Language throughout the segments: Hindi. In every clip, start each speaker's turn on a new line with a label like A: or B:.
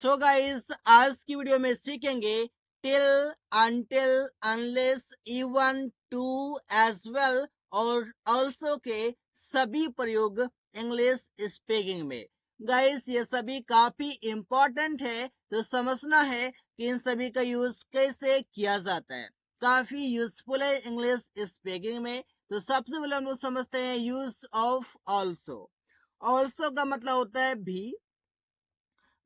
A: सो गाइस, आज की वीडियो में सीखेंगे till, until, unless, even, too, as well और ऑल्सो के सभी प्रयोग इंग्लिश स्पीकिंग में। गाइस, ये सभी काफी इम्पोर्टेंट है, तो समझना है कि इन सभी का यूज कैसे किया जाता है। काफी यूजफुल है इंग्लिश स्पीकिंग में। तो सबसे पहले हम लोग समझते हैं यूज ऑफ ऑल्सो। ऑल्सो का मतलब होता है भी।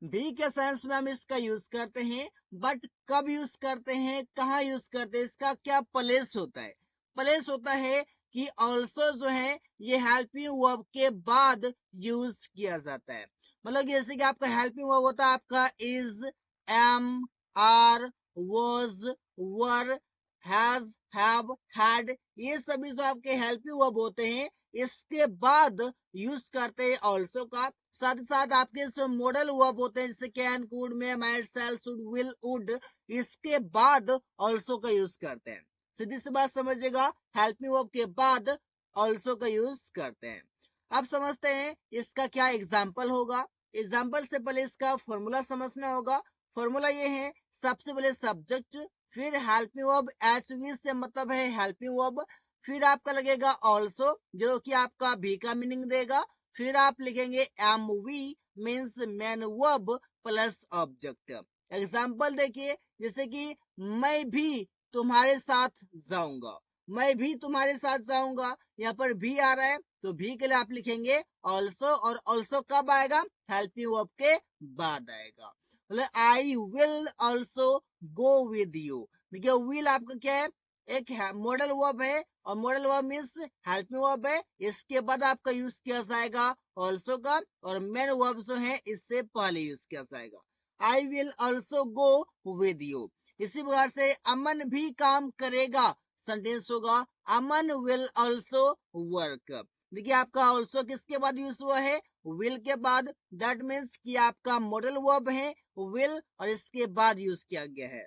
A: भी के सेंस में हम इसका यूज करते हैं, बट कब यूज करते हैं, कहाँ यूज करते हैं, इसका क्या प्लेस होता है। प्लेस होता है कि ऑल्सो जो है ये हेल्पिंग वर्ब के बाद यूज किया जाता है। मतलब जैसे कि आपका हेल्पिंग वर्ब होता है आपका is, am, are, was, were, has, have, had. ये सभी जो आपके हेल्पिंग वर्ब होते हैं इसके बाद यूज करते हैं ऑल्सो का। साथ ही साथ आपके जो मॉडल वर्ब होते हैं जैसे can, could, may, might, shall, should, will, would, इसके बाद ऑल्सो का यूज करते हैं। सीधी सी बात समझिएगा, हेल्पिंग वर्ब के बाद ऑल्सो का यूज करते हैं। अब समझते हैं इसका क्या एग्जाम्पल होगा। एग्जाम्पल से पहले इसका फॉर्मूला समझना होगा। फॉर्मूला ये है, सबसे पहले सब्जेक्ट, फिर हेल्पिंग वर्ब, एच वी से मतलब है हेल्पिंग वर्ब, फिर आपका लगेगा ऑल्सो जो कि आपका भी का मीनिंग देगा, फिर आप लिखेंगे M V means main verb plus object. Example देखिए, जैसे कि मैं भी तुम्हारे साथ जाऊंगा, मैं भी तुम्हारे साथ जाऊंगा, यहाँ पर भी आ रहा है तो भी के लिए आप लिखेंगे ऑल्सो, और ऑल्सो कब आएगा, हेल्पिंग वर्ब के बाद आएगा। मतलब I will also go with you. देखिए विल आपका क्या है, एक मॉडल वर्ब है, और modal verb means helping verb है, इसके बाद आपका यूज किया जाएगा ऑल्सो का, और मेन वर्ब जो है इससे पहले यूज किया जाएगा। I will also go with you. इसी प्रकार से अमन भी काम करेगा, सेंटेंस होगा अमन विल ऑल्सो वर्क। देखिए आपका ऑल्सो किसके बाद यूज हुआ है, विल के बाद। दैट मीन्स कि आपका मॉडल वर्ब है विल, और इसके बाद यूज किया गया है।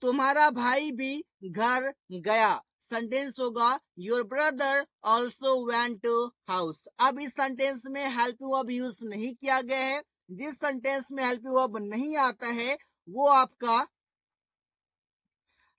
A: तुम्हारा भाई भी घर गया, सेंटेंस होगा your brother also went to house. अब इस सेंटेंस में हेल्पिंग वर्ब यूज नहीं किया गया है। जिस सेंटेंस में हेल्पिंग वर्ब नहीं आता है वो आपका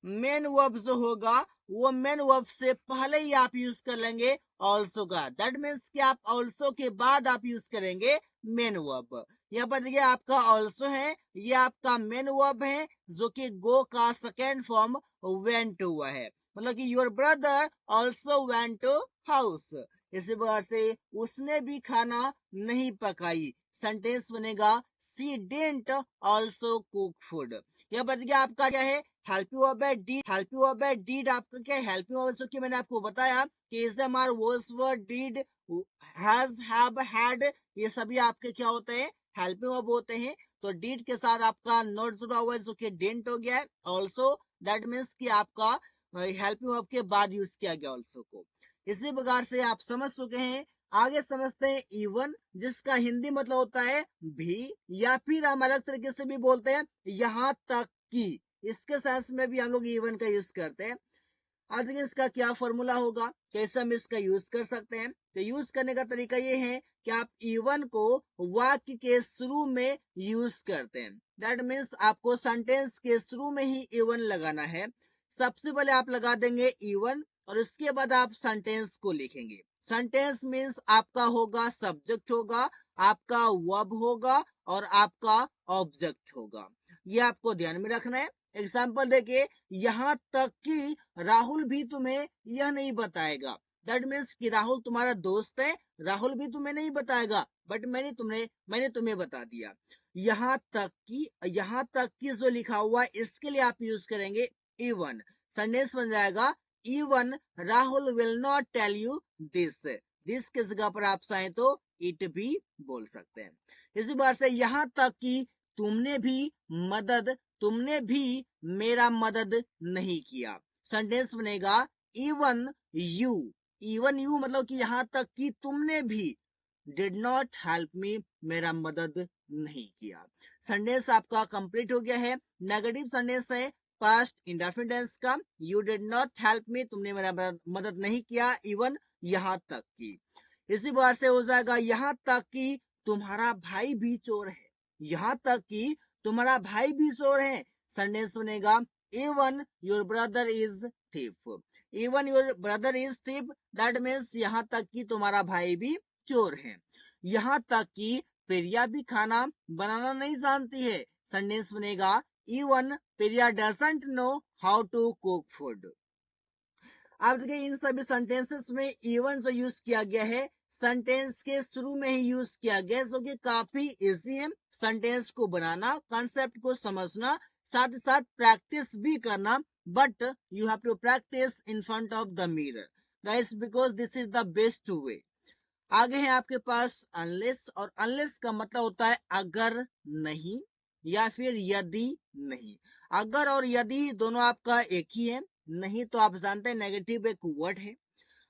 A: मेन वर्ब जो होगा, वो मेन वर्ब से पहले ही आप यूज कर लेंगे ऑल्सो का। दैट मीन्स कि आप ऑल्सो के बाद आप यूज करेंगे मेन वर्ब। यहाँ पर देखिए आपका ऑल्सो है, ये आपका मेन वर्ब है जो कि गो का सेकेंड फॉर्म वेंट हुआ है। मतलब कि your brother also went to house. इसी प्रकार से उसने भी खाना नहीं पकाई, सेंटेंस बनेगा सी डिडंट ऑल्सो कुक फूड। यहाँ पर देखिए आपका क्या है, हेल्पिंग वर्ब है डीड। हेल्पिंग वर्ब है डीड आपका क्या है, हेल्पिंग वर्ब जो कि मैंने आपको बताया कि is am are was were did has have had, ये सभी आपके क्या होते हैं, हेल्पिंग वर्ब होते हैं। तो डीड के साथ आपका नॉट जुड़ा हुआ है जो कि डेंट हो गया है ऑल्सो। दैट मीन्स कि आपका हेल्पिंग वर्ब के बाद यूज किया गया ऑल्सो को। इसी प्रकार से आप समझ चुके हैं। आगे समझते हैं इवन, जिसका हिंदी मतलब होता है भी, या फिर हम अलग तरीके से भी बोलते हैं यहाँ तक कि। इसके सेंस में भी हम लोग इवन का यूज करते हैं। अब देखिए इसका क्या फॉर्मूला होगा, कैसे हम इसका यूज कर सकते हैं। तो यूज करने का तरीका ये है कि आप इवन को वाक्य के शुरू में यूज करते हैं। दैट मीन्स आपको सेंटेंस के शुरू में ही इवन लगाना है। सबसे पहले आप लगा देंगे इवन, और इसके बाद आप सेंटेंस को लिखेंगे। सेंटेंस मीन्स आपका होगा सब्जेक्ट होगा, आपका वर्ब होगा, और आपका ऑब्जेक्ट होगा। ये आपको ध्यान में रखना है। एग्जाम्पल देखिए, यहाँ तक कि राहुल भी तुम्हें यह नहीं बताएगा। दैट मीन्स कि राहुल तुम्हारा दोस्त है, राहुल भी तुम्हें नहीं बताएगा, बट मैंने तुम्हें बता दिया। यहाँ तक कि जो लिखा हुआ इसके लिए आप यूज करेंगे इवन। सेंटेंस बन जाएगा even Rahul will not tell you this. This की जगह पर आप चाहें तो इट भी बोल सकते हैं। इसी बात से यहाँ तक कि तुमने भी मेरा मदद नहीं किया। सेंटेंस बनेगा इवन यू। इवन यू मतलब कि यहां तक कि तुमने भी डिड नॉट हेल्प मी, मेरा मदद नहीं किया। सेंटेंस आपका कंप्लीट हो गया है। नेगेटिव सेंटेंस है पास्ट इंडेफिनिट टेंस का, you did not help me, तुमने मेरा मदद नहीं किया, इवन यहां तक कि। इसी बार से हो जाएगा यहाँ तक कि तुम्हारा भाई भी चोर है। यहाँ तक कि तुम्हारा भाई भी चोर है। सेंटेंस बनेगा even your brother is thief. Even your brother is thief, that means यहाँ तक कि तुम्हारा भाई भी चोर है। यहाँ तक कि प्रिया भी खाना बनाना नहीं जानती है। सेंटेंस बनेगा even Priya doesn't know how to cook food. अब देखिए इन सभी सेंटेंसेस में इवन जो यूज किया गया है सेंटेंस के शुरू में ही यूज किया गया है, जो कि काफी इजी है सेंटेंस को बनाना, कॉन्सेप्ट को समझना, साथ ही साथ प्रैक्टिस भी करना। But you have to practice in front of the mirror, that's because this is the best way. आगे है आपके पास अनलेस, और अनलेस का मतलब होता है अगर नहीं या फिर यदि नहीं। अगर और यदि दोनों आपका एक ही है, नहीं तो आप जानते हैं नेगेटिव एक वर्ड है।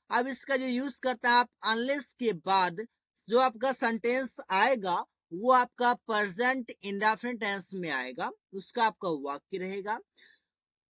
A: अब इसका जो यूज करता है आप अनलेस के बाद जो आपका सेंटेंस आएगा वो आपका प्रेजेंट इंडेफिनिट टेंस में आएगा, उसका आपका वाक्य रहेगा।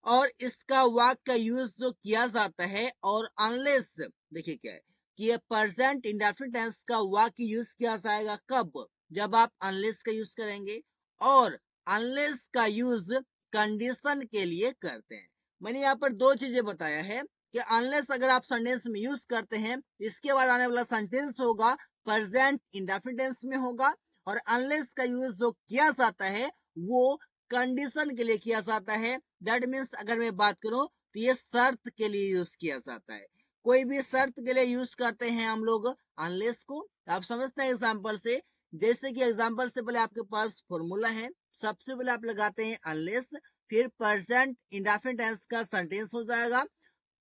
A: और इसका वाक्य का यूज जो किया जाता है, और अनलेस देखिए क्या है कि ये प्रेजेंट इंडेफिनिट टेंस का वाक्य यूज किया जाएगा कब, जब आप अनलेस का यूज करेंगे। और अनलेस का यूज कंडीशन के लिए करते हैं। मैंने यहाँ पर दो चीजें बताया है कि अनलेस अगर आप सेंटेंस में यूज करते हैं, इसके बाद आने वाला सेंटेंस होगा प्रेजेंट इंडेफिनिट टेंस में होगा। और अनलेस का यूज जो किया जाता है वो कंडीशन के लिए किया जाता है। दैट मीन्स अगर मैं बात करूं तो ये शर्त के लिए यूज किया जाता है। कोई भी शर्त के लिए यूज करते हैं हम लोग अनलेस को। आप समझते हैं एग्जाम्पल से, जैसे कि एग्जाम्पल से पहले आपके पास फॉर्मूला है, सबसे पहले आप लगाते हैं अनलेस, फिर प्रेजेंट इंडेफिनिट टेंस का सेंटेंस हो जाएगा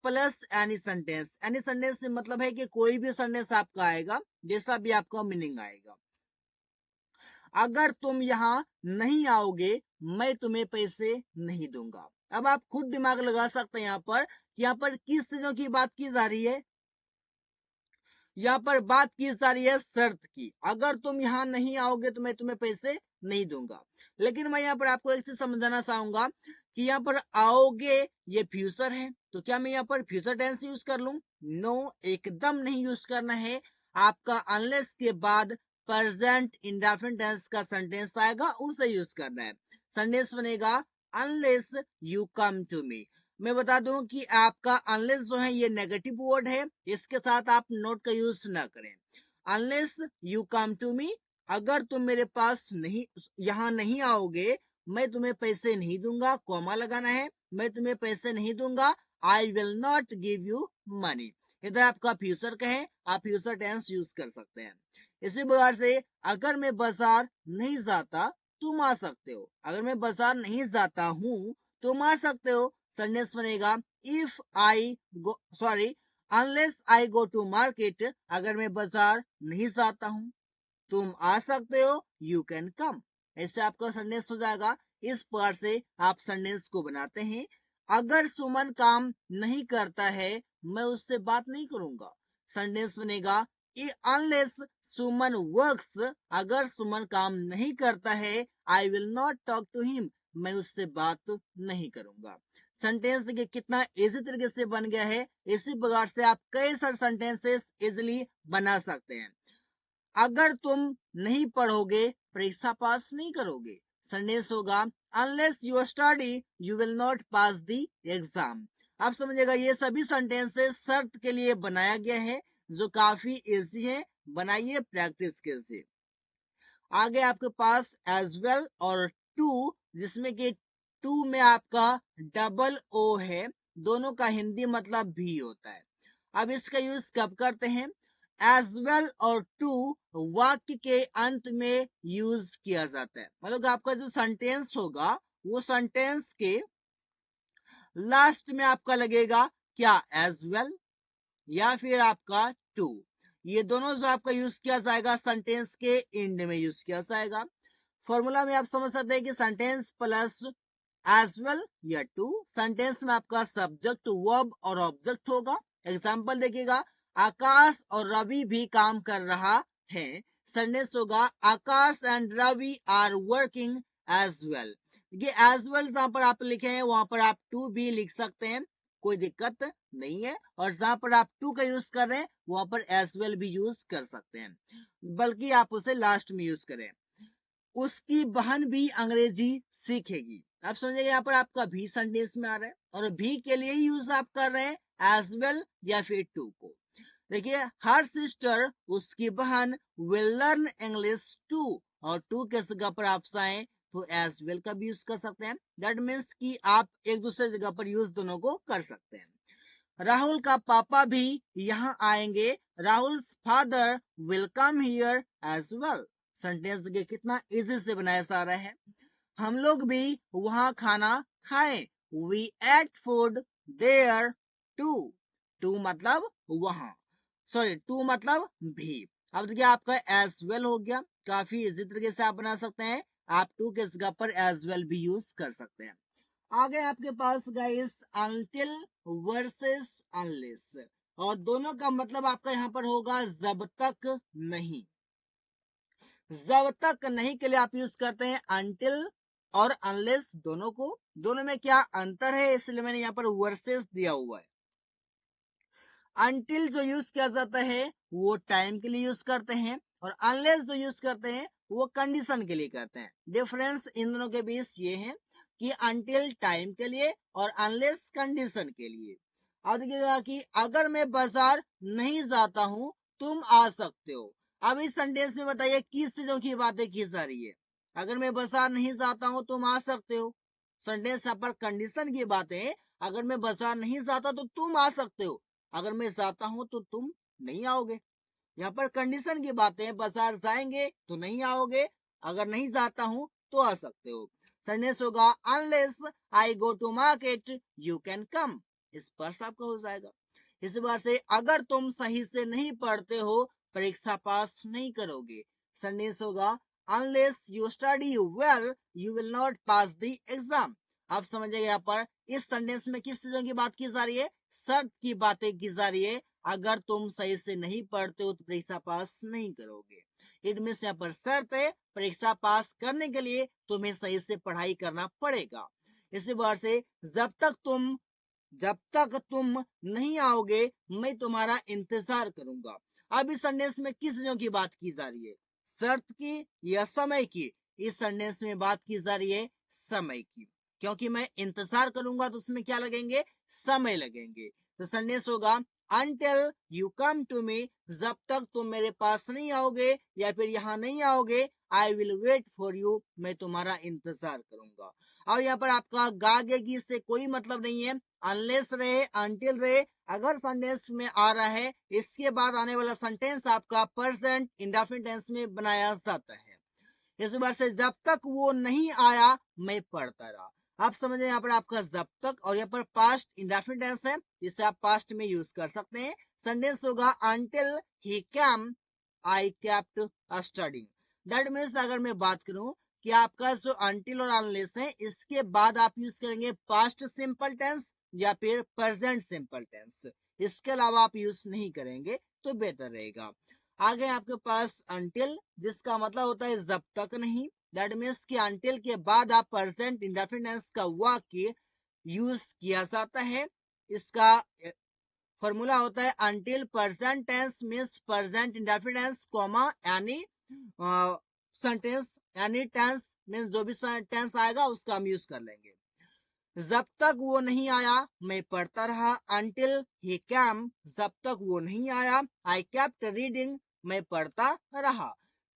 A: plus any sentence. Any sentence से मतलब है कि कोई भी सेंटेंस आपका आएगा जैसा भी आपका मीनिंग आएगा। अगर तुम यहाँ नहीं आओगे मैं तुम्हें पैसे नहीं दूंगा। अब आप खुद दिमाग लगा सकते हैं यहाँ पर किस चीजों की बात की जा रही है। यहाँ पर बात की जा रही है शर्त की, अगर तुम यहाँ नहीं आओगे तो मैं तुम्हें पैसे नहीं दूंगा। लेकिन मैं यहाँ पर आपको एक चीज समझाना चाहूंगा कि यहाँ पर आओगे ये फ्यूचर है, तो क्या मैं यहाँ पर फ्यूचर टेंस यूज कर लूं? नो, एकदम नहीं यूज करना है। आपका अनलेस के बाद प्रेजेंट इंडेफिनिट टेंस का सेंटेंस आएगा, उसे यूज करना है। सेंटेंस बनेगा unless you come to me. मैं बता दूं कि आपका अनलेस जो है ये नेगेटिव वर्ड है, इसके साथ आप नोट का यूज ना करें। Unless you come to me, अगर तुम मेरे पास नहीं यहाँ नहीं आओगे मैं तुम्हें पैसे नहीं दूंगा, कॉमा लगाना है, मैं तुम्हें पैसे नहीं दूंगा, आई will not give you money. इधर आपका फ्यूचर का है, आप फ्यूचर टेंस यूज कर सकते हैं। इसी प्रकार से अगर मैं बाजार नहीं जाता तुम आ सकते हो, अगर मैं बाजार नहीं जाता हूँ तुम आ सकते हो। सेंटेंस बनेगा if I go sorry unless I go to market, अगर मैं बाजार नहीं जाता हूं तुम आ सकते हो, यू कैन कम। ऐसे आपका सेंटेंस हो जाएगा। इस प्रकार से आप सेंटेंस को बनाते हैं। अगर सुमन काम नहीं करता है मैं उससे बात नहीं करूंगा। सेंटेंस बनेगा अनलेस सुमन वर्क्स, अगर सुमन काम नहीं करता है I will not talk to him, मैं उससे बात नहीं करूंगा। सेंटेंस देखिए कितना इजी तरीके से बन गया है। इसी प्रकार से आप कई सारे सेंटेंसेस इजिली बना सकते हैं। अगर तुम नहीं पढ़ोगे परीक्षा पास नहीं करोगे। सेंटेंस होगा unless you study you will not pass the exam. आप समझिएगा ये सभी सेंटेंसेस शर्त के लिए बनाया गया है, जो काफी इजी है। बनाइए प्रैक्टिस के से। आगे आपके पास एज वेल और टू, जिसमें कि टू में आपका डबल ओ है, दोनों का हिंदी मतलब भी होता है। अब इसका यूज कब करते हैं? एज वेल और टू वाक्य के अंत में यूज किया जाता है। मतलब आपका जो सेंटेंस होगा वो सेंटेंस के लास्ट में आपका लगेगा क्या? एज वेल या फिर आपका टू। ये दोनों जो आपका यूज किया जाएगा सेंटेंस के एंड में यूज किया जाएगा। फॉर्मूला में आप समझ सकते हैं कि सेंटेंस प्लस एज वेल या टू, सेंटेंस में आपका सब्जेक्ट वर्ब और ऑब्जेक्ट होगा। एग्जाम्पल देखिएगा, आकाश और रवि भी काम कर रहा है। सेंटेंस होगा Akash and Ravi are working as well. ये एज वेल जहां पर आप लिखे हैं वहां पर आप टू भी लिख सकते हैं, कोई दिक्कत नहीं है। और जहां पर आप टू का यूज कर रहे हैं वहां पर एज वेल भी यूज कर सकते हैं, बल्कि आप उसे लास्ट में यूज करें। उसकी बहन भी अंग्रेजी सीखेगी। आप समझिए यहाँ पर आपका भी सेंटेंस में आ रहा है और भी के लिए ही यूज आप कर रहे हैं एज वेल या फिर टू को। देखिए हर सिस्टर उसकी बहन विल लर्न इंग्लिश टू, और टू के जगह पर आप चाहें तो एज वेल का भी यूज कर सकते हैं। दैट मीन्स कि आप एक दूसरे जगह पर यूज दोनों को कर सकते हैं। राहुल का पापा भी यहाँ आएंगे, Rahul's father will come here as well. Sentence देखिए कितना इजी से बनाया जा रहा है। हम लोग भी वहां खाना खाएं, we ate food there too. Too मतलब वहां, सॉरी टू मतलब भी। अब देखिए आपका एज वेल हो गया, काफी इजी तरीके से आप बना सकते हैं। आप टू के जगह पर एज वेल भी यूज कर सकते हैं। आगे आपके पास गाइस अनटिल वर्सेस अनलेस, और दोनों का मतलब आपका यहाँ पर होगा जब तक नहीं। जब तक नहीं के लिए आप यूज करते हैं अनटिल और अनलेस दोनों को। दोनों में क्या अंतर है, इसलिए मैंने यहाँ पर वर्सेस दिया हुआ है। अनटिल जो यूज किया जाता है वो टाइम के लिए यूज करते हैं, और अनलेस जो यूज करते हैं वो कंडीशन के लिए करते हैं। डिफरेंस इन दोनों के बीच ये है कि अनटिल टाइम के लिए और अनलेस कंडीशन के लिए। अब देखिएगा कि अगर मैं बाजार नहीं जाता हूं तुम आ सकते हो। अब इस सेंटेंस में बताइए किस चीजों की बातें की जा रही है। अगर मैं बाजार नहीं जाता हूं तुम आ सकते हो, सेंटेंस यहाँ पर कंडीशन की बात है। अगर मैं बाजार नहीं जाता तो तुम आ सकते हो, अगर मैं जाता हूं तो तुम नहीं आओगे। यहाँ पर कंडीशन की बातें हैं, बाजार जाएंगे तो नहीं आओगे, अगर नहीं जाता हूं तो आ सकते हो। सेंटेंस होगा unless I go to market you can come. इस पर आपका हो जाएगा। इस बार से अगर तुम सही से नहीं पढ़ते हो परीक्षा पास नहीं करोगे। सेंटेंस होगा unless you study well you will not pass the exam. आप समझिए यहाँ पर इस सेंटेंस में किस चीजों की बात की जा रही है, शर्त की बातें की जा रही है। अगर तुम सही से नहीं पढ़ते हो तो परीक्षा पास नहीं करोगे। इट मीन्स यहाँ पर शर्त है, परीक्षा पास करने के लिए तुम्हें सही से पढ़ाई करना पड़ेगा। इसी बार से जब तक तुम नहीं आओगे मैं तुम्हारा इंतजार करूंगा। अब इस सेंटेंस में किस चीजों की बात की जा रही है, शर्त की या समय की। इस सेंटेंस में बात की जा रही है समय की, क्योंकि मैं इंतजार करूंगा तो उसमें क्या लगेंगे, समय लगेंगे। तो सेंटेंस होगा until you come to me, जब तक तुम मेरे पास नहीं आओगे या फिर यहाँ नहीं आओगे I will wait for you, मैं तुम्हारा इंतजार करूंगा। और यहाँ पर आपका गागेगी से कोई मतलब नहीं है, अनलेस रहे अनटिल रहे, अगर सेंटेंस में आ रहा है इसके बाद आने वाला सेंटेंस आपका प्रेजेंट इंडेफिनिट टेंस में बनाया जाता है। इस बार से जब तक वो नहीं आया मैं पढ़ता रहा। आप समझे यहाँ पर आपका जब तक, और यहाँ पर पास्ट इंडेफिनिट टेंस है, जिसे आप पास्ट में यूज कर सकते हैं। सेंटेंस होगा until he came I kept studying. That means अगर मैं बात करूं कि आपका जो अनटिल और अनलेस है इसके बाद आप यूज करेंगे पास्ट सिंपल टेंस या फिर प्रेजेंट सिंपल टेंस, इसके अलावा आप यूज नहीं करेंगे तो बेहतर रहेगा। आगे आपके पास अनटिल, जिसका मतलब होता है जब तक नहीं। दैट मीन्स कि अनटिल के बाद आप प्रेजेंट इंडेफिनिट का वाक्य यूज किया जाता है। इसका फॉर्मूला होता है until present tense means present indefinite comma any sentence, any tense means जो भी टेंस आएगा उसका हम यूज कर लेंगे। जब तक वो नहीं आया मैं पढ़ता रहा, अनटिल ही केम, जब तक वो नहीं आया आई केप्ट रीडिंग, मैं पढ़ता रहा।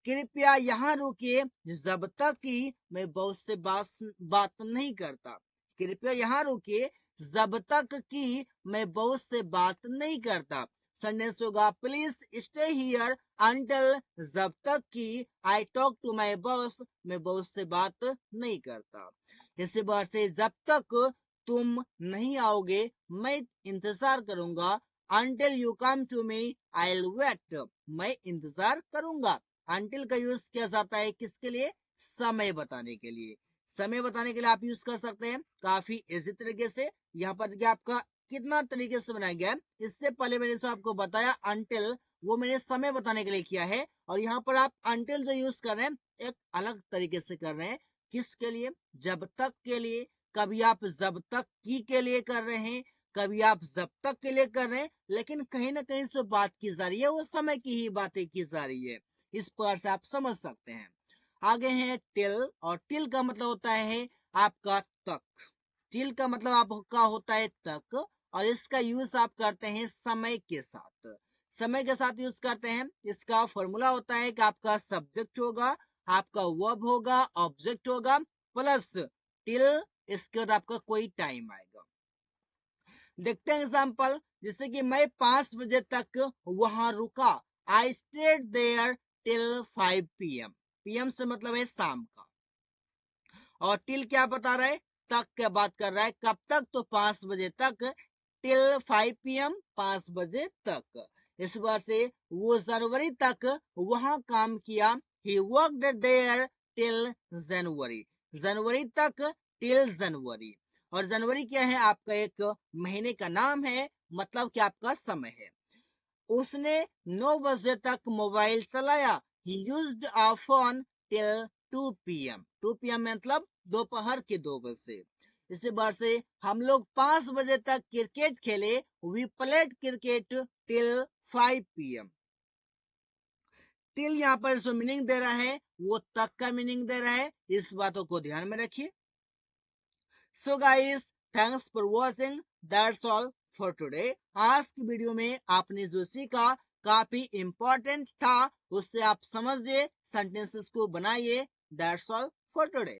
A: कृपया यहाँ रुकिए, जब तक कि मैं बहुत से बात नहीं करता। कृपया यहाँ रुकिए जब तक कि मैं बहुत से बात नहीं करता। सेंटेंस होगा प्लीज स्टे हियर अंटिल, जब तक कि I talk to my boss, मैं बॉस से बात नहीं करता। इसी बात से जब तक तुम नहीं आओगे मैं इंतजार करूंगा, until you come to me I will wait, मैं इंतजार करूंगा। अंटिल का यूज किया जाता है किसके लिए, समय बताने के लिए। समय बताने के लिए आप यूज कर सकते हैं काफी इजी तरीके से। यहाँ पर देखिए आपका कितना तरीके से बनाया गया है। इससे पहले मैंने जो आपको बताया अंटिल, वो मैंने समय बताने के लिए किया है, और यहाँ पर आप अंटिल जो यूज कर रहे हैं एक अलग तरीके से कर रहे हैं। किसके लिए, जब तक के लिए। कभी आप जब तक की के लिए कर रहे हैं, कभी आप जब तक के लिए कर रहे हैं, लेकिन कहीं ना कहीं जो बात की जा रही है वो समय की ही बातें की जा रही है। इस प्रकार से आप समझ सकते हैं। आगे है टिल, और टिल का मतलब होता है आपका तक। टिल का मतलब आपका होता है तक, और इसका यूज आप करते हैं समय के साथ। समय के साथ यूज करते हैं। इसका फॉर्मूला होता है कि आपका सब्जेक्ट होगा, आपका वर्ब होगा, ऑब्जेक्ट होगा, प्लस टिल, इसके बाद आपका कोई टाइम आएगा। देखते हैं एग्जाम्पल, जैसे कि मैं 5 बजे तक वहां रुका। I stayed there till 5 PM। PM से मतलब है शाम का, और टिल क्या बता रहा है, तक क्या बात कर रहा है, कब तक, तो 5 बजे तक, टिल 5 PM, 5 बजे तक। इस बार से वो जनवरी तक वहां काम किया। ही वर्कड देयर टिल जनवरी, जनवरी तक, टिल जनवरी। और जनवरी क्या है, आपका एक महीने का नाम है, मतलब कि आपका समय है। उसने 9 बजे तक मोबाइल चलाया। ही used a phone till 2 PM। 2 PM मतलब दोपहर के 2 बजे। इसी बार से हम लोग 5 बजे तक क्रिकेट खेले। We played cricket till 5 PM। टिल यहाँ पर जो मीनिंग दे रहा है वो तक का मीनिंग दे रहा है, इस बातों को ध्यान में रखिए। So guys, thanks for watching, that's all for today. आज की वीडियो में आपने जो सीखा काफी इंपॉर्टेंट था, उससे आप समझिए, सेंटेंसेस को बनाइए। That's all for today.